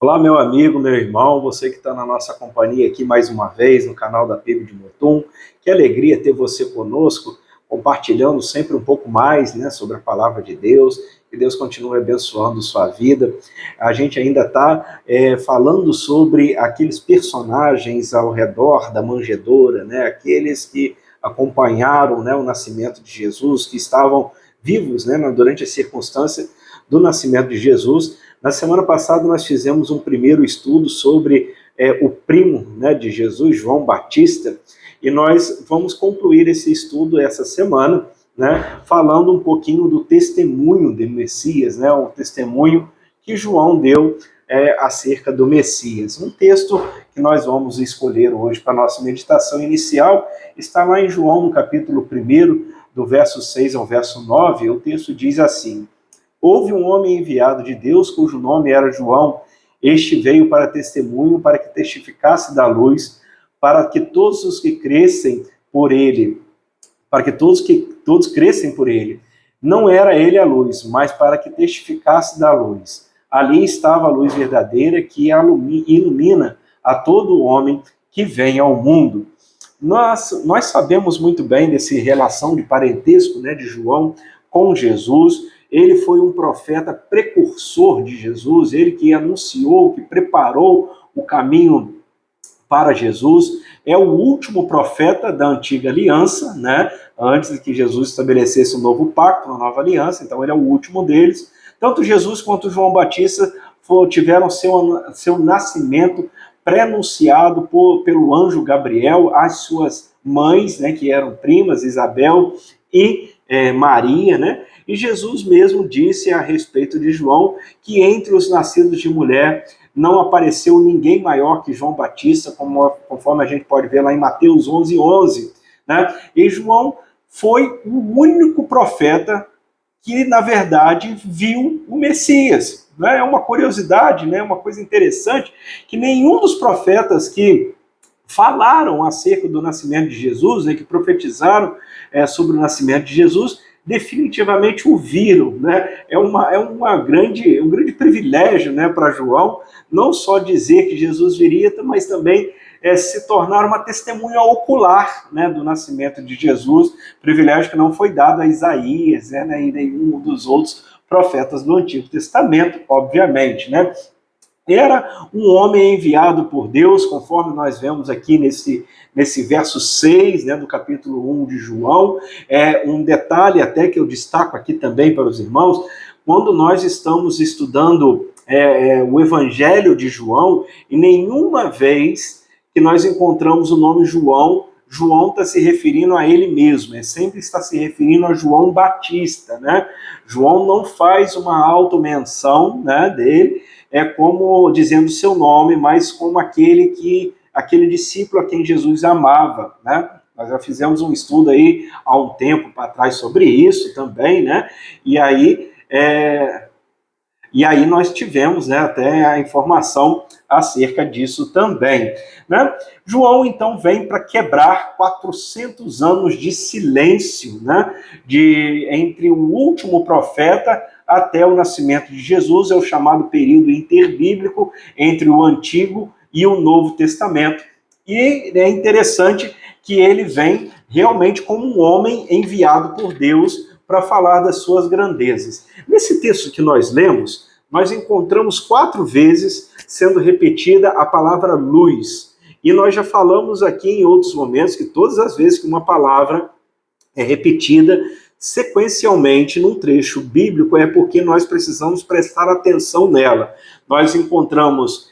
Olá, meu amigo, meu irmão, você que está na nossa companhia aqui mais uma vez no canal da PIB de Mutum. Que alegria ter você conosco, compartilhando sempre um pouco mais, né, sobre a palavra de Deus. Que Deus continue abençoando sua vida. A gente ainda está falando sobre aqueles personagens ao redor da manjedoura, né, aqueles que acompanharam, né, o nascimento de Jesus, que estavam vivos, né, durante a circunstância do nascimento de Jesus. Na semana passada nós fizemos um primeiro estudo sobre o primo, né, de Jesus, João Batista, e nós vamos concluir esse estudo essa semana, né, falando um pouquinho do testemunho do Messias, né, o testemunho que João deu acerca do Messias. Um texto que nós vamos escolher hoje para a nossa meditação inicial está lá em João, no capítulo 1, do verso 6 ao verso 9. O texto diz assim: Houve um homem enviado de Deus, cujo nome era João. Este veio para testemunho, para que testificasse da luz, para que todos os que crescem por ele, para que todos crescem por ele. Não era ele a luz, mas para que testificasse da luz. Ali estava a luz verdadeira que ilumina a todo homem que vem ao mundo. Nós sabemos muito bem dessa relação de parentesco, né, de João com Jesus. Ele foi um profeta precursor de Jesus, ele que anunciou, que preparou o caminho para Jesus. É o último profeta da antiga aliança, né? Antes de que Jesus estabelecesse um novo pacto, uma nova aliança, então ele é o último deles. Tanto Jesus quanto João Batista tiveram seu nascimento pré-anunciado pelo anjo Gabriel às suas mães, né, que eram primas, Isabel e Maria, né? E Jesus mesmo disse a respeito de João que entre os nascidos de mulher não apareceu ninguém maior que João Batista, conforme a gente pode ver lá em Mateus 11:11, né? E João foi o único profeta que, na verdade, viu o Messias. Né? É uma curiosidade, né? Uma coisa interessante, que nenhum dos profetas que falaram acerca do nascimento de Jesus, né, que profetizaram sobre o nascimento de Jesus, definitivamente o viram. Né? É um grande privilégio, né, para João, não só dizer que Jesus viria, mas também se tornar uma testemunha ocular, né, do nascimento de Jesus, privilégio que não foi dado a Isaías, né, e nenhum dos outros profetas do Antigo Testamento, obviamente, né? Era um homem enviado por Deus, conforme nós vemos aqui nesse verso 6, né, do capítulo 1 de João. Um detalhe até que eu destaco aqui também para os irmãos: quando nós estamos estudando o Evangelho de João, e nenhuma vez que nós encontramos o nome João, João está se referindo a ele mesmo, sempre está se referindo a João Batista, né? João não faz uma auto-menção, né, dele, como dizendo seu nome, mas como aquele discípulo a quem Jesus amava, né? Nós já fizemos um estudo aí há um tempo para trás sobre isso também, né? E aí nós tivemos, né, até a informação acerca disso também. Né? João, então, vem para quebrar 400 anos de silêncio, né, entre o último profeta até o nascimento de Jesus. É o chamado período interbíblico entre o Antigo e o Novo Testamento. E é interessante que ele vem realmente como um homem enviado por Deus para falar das suas grandezas. Nesse texto que nós lemos, nós encontramos 4 vezes sendo repetida a palavra luz. E nós já falamos aqui em outros momentos que todas as vezes que uma palavra é repetida sequencialmente num trecho bíblico é porque nós precisamos prestar atenção nela. Nós encontramos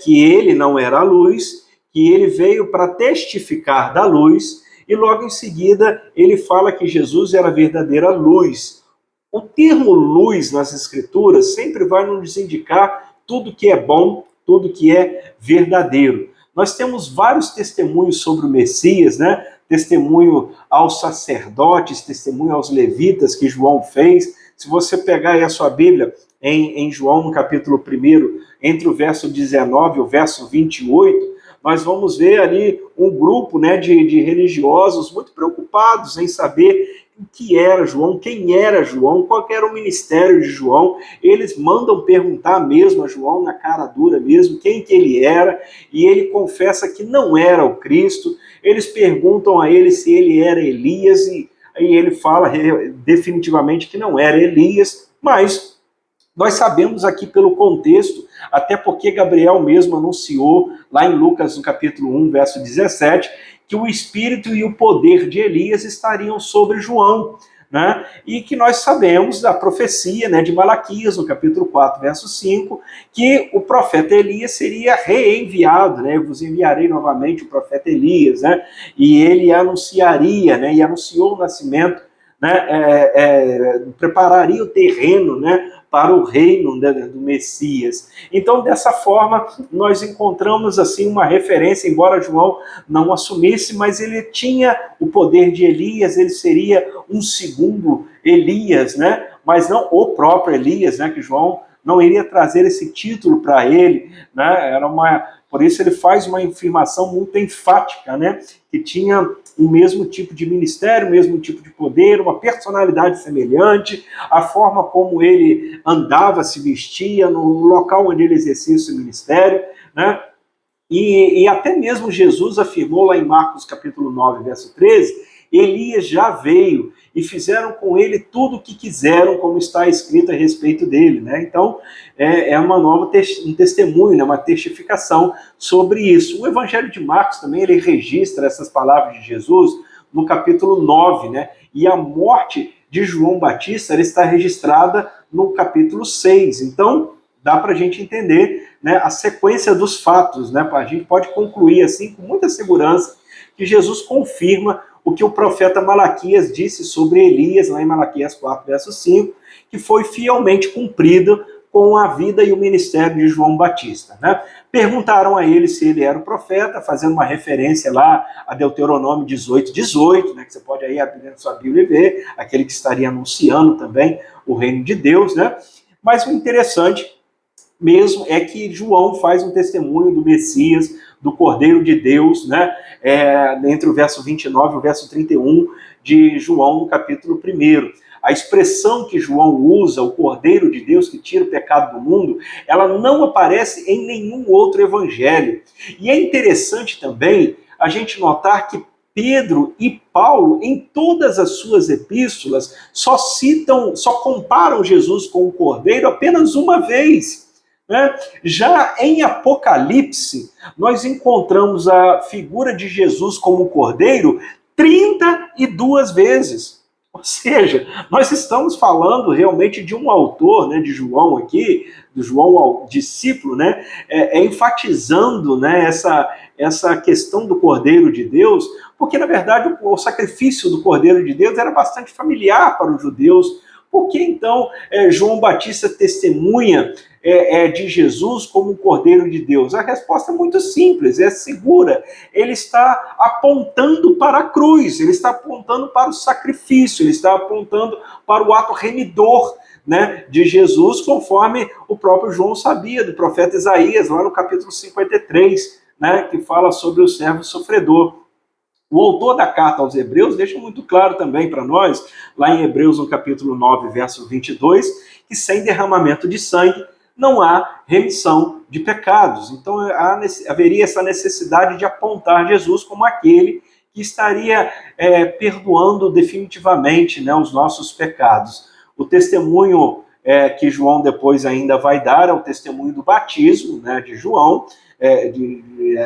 que ele não era a luz, que ele veio para testificar da luz, e logo em seguida ele fala que Jesus era a verdadeira luz. O termo luz nas Escrituras sempre vai nos indicar tudo que é bom, tudo que é verdadeiro. Nós temos vários testemunhos sobre o Messias, né? Testemunho aos sacerdotes, testemunho aos levitas que João fez. Se você pegar aí a sua Bíblia em João, no capítulo 1, entre o verso 19 e o verso 28, nós vamos ver ali um grupo, né, de religiosos muito preocupados em saber o que era João, quem era João, qual era o ministério de João. Eles mandam perguntar mesmo a João, na cara dura mesmo, quem que ele era, e ele confessa que não era o Cristo. Eles perguntam a ele se ele era Elias, e aí ele fala definitivamente que não era Elias, mas nós sabemos aqui pelo contexto, até porque Gabriel mesmo anunciou lá em Lucas, no capítulo 1, verso 17, que o espírito e o poder de Elias estariam sobre João, né? E que nós sabemos da profecia, né, de Malaquias, no capítulo 4, verso 5, que o profeta Elias seria reenviado, né? Eu vos enviarei novamente o profeta Elias, né? E ele anunciaria, né? E anunciou o nascimento, né? Prepararia o terreno, né, para o reino, né, do Messias. Então, dessa forma, nós encontramos assim uma referência, embora João não assumisse, mas ele tinha o poder de Elias, ele seria um segundo Elias, né? Mas não o próprio Elias, né? Que João não iria trazer esse título para ele, né? Por isso ele faz uma afirmação muito enfática, né? Que tinha o mesmo tipo de ministério, o mesmo tipo de poder, uma personalidade semelhante, a forma como ele andava, se vestia, no local onde ele exercia o seu ministério, né? E até mesmo Jesus afirmou lá em Marcos capítulo 9, verso 13, Elias já veio e fizeram com ele tudo o que quiseram, como está escrito a respeito dele, né? Então, é um testemunho, né? Uma testificação sobre isso. O Evangelho de Marcos também, ele registra essas palavras de Jesus no capítulo 9, né? E a morte de João Batista, ela está registrada no capítulo 6. Então, dá para a gente entender, né, a sequência dos fatos, né? A gente pode concluir assim com muita segurança que Jesus confirma o que o profeta Malaquias disse sobre Elias, lá em Malaquias 4, verso 5, que foi fielmente cumprido com a vida e o ministério de João Batista, né? Perguntaram a ele se ele era o profeta, fazendo uma referência lá a Deuteronômio 18, 18, né, que você pode aí abrir na sua Bíblia e ver, aquele que estaria anunciando também o reino de Deus, né? Mas o interessante mesmo é que João faz um testemunho do Messias, do Cordeiro de Deus, né? Entre o verso 29 e o verso 31 de João, no capítulo 1. A expressão que João usa, o Cordeiro de Deus que tira o pecado do mundo, ela não aparece em nenhum outro evangelho. E é interessante também a gente notar que Pedro e Paulo, em todas as suas epístolas, só comparam Jesus com o Cordeiro apenas uma vez. Né? Já em Apocalipse, nós encontramos a figura de Jesus como Cordeiro 32 vezes. Ou seja, nós estamos falando realmente de um autor, né, de João aqui, do João discípulo, né, enfatizando, né, essa questão do Cordeiro de Deus, porque na verdade o sacrifício do Cordeiro de Deus era bastante familiar para os judeus. Por que então João Batista testemunha de Jesus como um Cordeiro de Deus? A resposta é muito simples, é segura. Ele está apontando para a cruz, ele está apontando para o sacrifício, ele está apontando para o ato remidor, né, de Jesus, conforme o próprio João sabia do profeta Isaías, lá no capítulo 53, né, que fala sobre o servo sofredor. O autor da carta aos Hebreus deixa muito claro também para nós, lá em Hebreus, no capítulo 9, verso 22, que sem derramamento de sangue não há remissão de pecados. Então haveria essa necessidade de apontar Jesus como aquele que estaria perdoando definitivamente, né, os nossos pecados. O testemunho que João depois ainda vai dar é o testemunho do batismo, né, de João,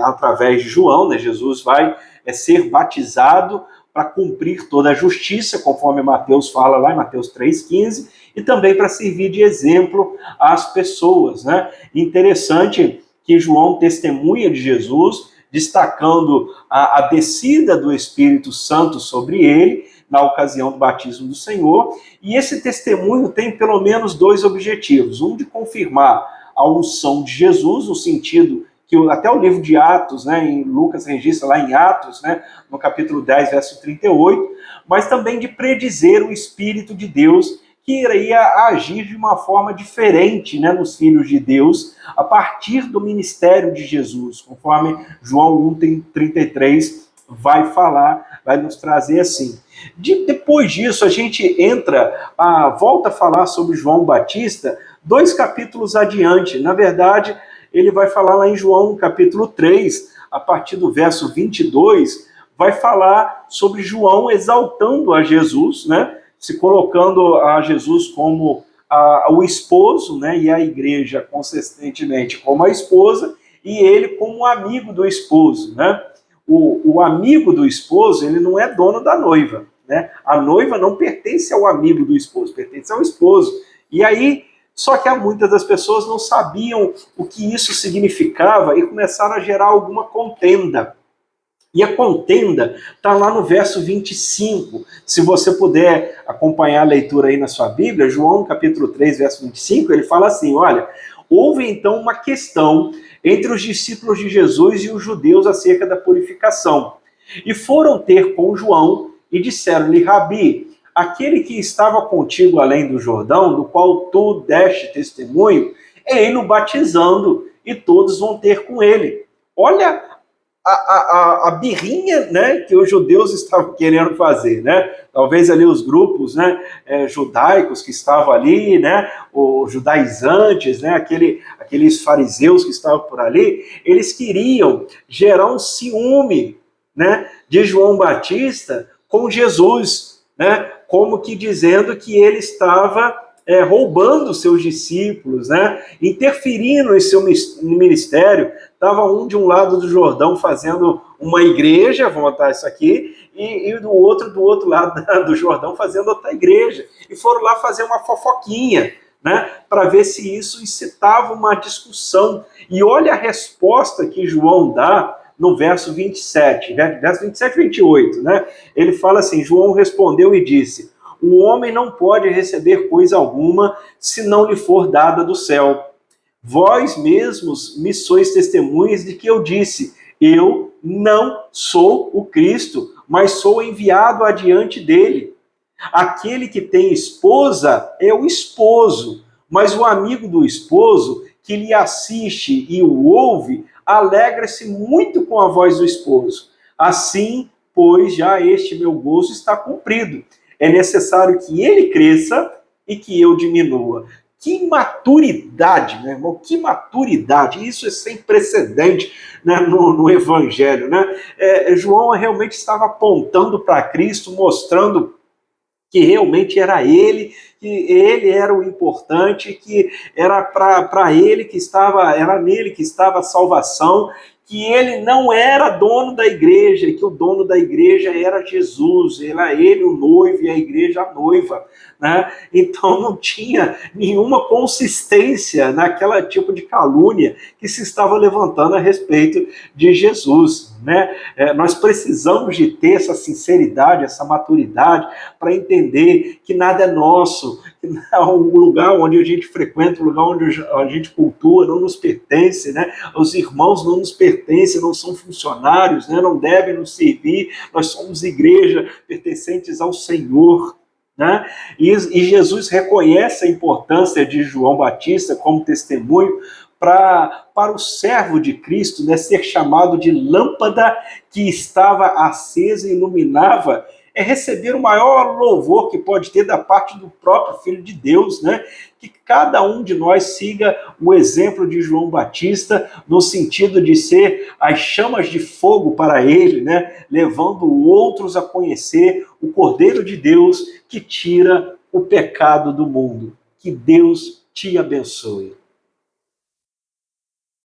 através de João, né, Jesus vai ser batizado para cumprir toda a justiça, conforme Mateus fala lá em Mateus 3,15, e também para servir de exemplo às pessoas, né? Interessante que João testemunha de Jesus, destacando a descida do Espírito Santo sobre ele, na ocasião do batismo do Senhor, e esse testemunho tem pelo menos dois objetivos. Um, de confirmar a unção de Jesus, no sentido que até o livro de Atos, né, em Lucas registra lá em Atos, né, no capítulo 10, verso 38, mas também de predizer o Espírito de Deus que iria agir de uma forma diferente, né, nos filhos de Deus, a partir do ministério de Jesus, conforme João 1, 33 vai falar, vai nos trazer assim. Depois disso, a gente volta a falar sobre João Batista 2 capítulos adiante. Na verdade, ele vai falar lá em João capítulo 3, a partir do verso 22, vai falar sobre João exaltando a Jesus, né? Se colocando a Jesus como o esposo, né? E a igreja consistentemente como a esposa, e ele como amigo do esposo, né? O amigo do esposo, ele não é dono da noiva, né? A noiva não pertence ao amigo do esposo, pertence ao esposo. E aí, só que muitas das pessoas não sabiam o que isso significava e começaram a gerar alguma contenda. E a contenda está lá no verso 25. Se você puder acompanhar a leitura aí na sua Bíblia, João capítulo 3, verso 25, ele fala assim, olha, houve então uma questão entre os discípulos de Jesus e os judeus acerca da purificação. E foram ter com João e disseram-lhe, Rabi, aquele que estava contigo além do Jordão, do qual tu deste testemunho, é ele o batizando, e todos vão ter com ele. Olha a birrinha, né, que os judeus estavam querendo fazer, né? Talvez ali os grupos, né, judaicos que estavam ali, né, os judaizantes, né, aqueles fariseus que estavam por ali, eles queriam gerar um ciúme, né, de João Batista com Jesus, né, como que dizendo que ele estava roubando seus discípulos, né, interferindo em seu ministério. Estava um de um lado do Jordão fazendo uma igreja, vamos botar isso aqui, e do outro lado do Jordão fazendo outra igreja. E foram lá fazer uma fofoquinha, né, para ver se isso incitava uma discussão. E olha a resposta que João dá no verso 27, né, verso 27 e 28. Né, ele fala assim, João respondeu e disse, o homem não pode receber coisa alguma se não lhe for dada do céu. Vós mesmos me sois testemunhas de que eu disse, eu não sou o Cristo, mas sou enviado adiante dele. Aquele que tem esposa é o esposo, mas o amigo do esposo, que lhe assiste e o ouve, alegra-se muito com a voz do esposo. Assim, pois, já este meu gozo está cumprido. É necessário que ele cresça e que eu diminua. Que maturidade, meu irmão, que maturidade. Isso é sem precedente, né, no Evangelho. Né? João realmente estava apontando para Cristo, mostrando que realmente era ele, que ele era o importante, que era para ele que estava, era nele que estava a salvação, que ele não era dono da igreja, que o dono da igreja era Jesus, era ele o noivo e a igreja a noiva. Né? Então não tinha nenhuma consistência naquela tipo de calúnia que se estava levantando a respeito de Jesus. Né? Nós precisamos de ter essa sinceridade, essa maturidade para entender que nada é nosso, que o lugar onde a gente frequenta, o lugar onde a gente cultua não nos pertence, né? Os irmãos não nos pertencem, não são funcionários, né? Não devem nos servir, nós somos igreja pertencentes ao Senhor. Né? E Jesus reconhece a importância de João Batista como testemunho para o servo de Cristo, né, ser chamado de lâmpada que estava acesa e iluminava, é receber o maior louvor que pode ter da parte do próprio Filho de Deus, né? Que cada um de nós siga o exemplo de João Batista, no sentido de ser as chamas de fogo para ele, né? Levando outros a conhecer o Cordeiro de Deus que tira o pecado do mundo. Que Deus te abençoe.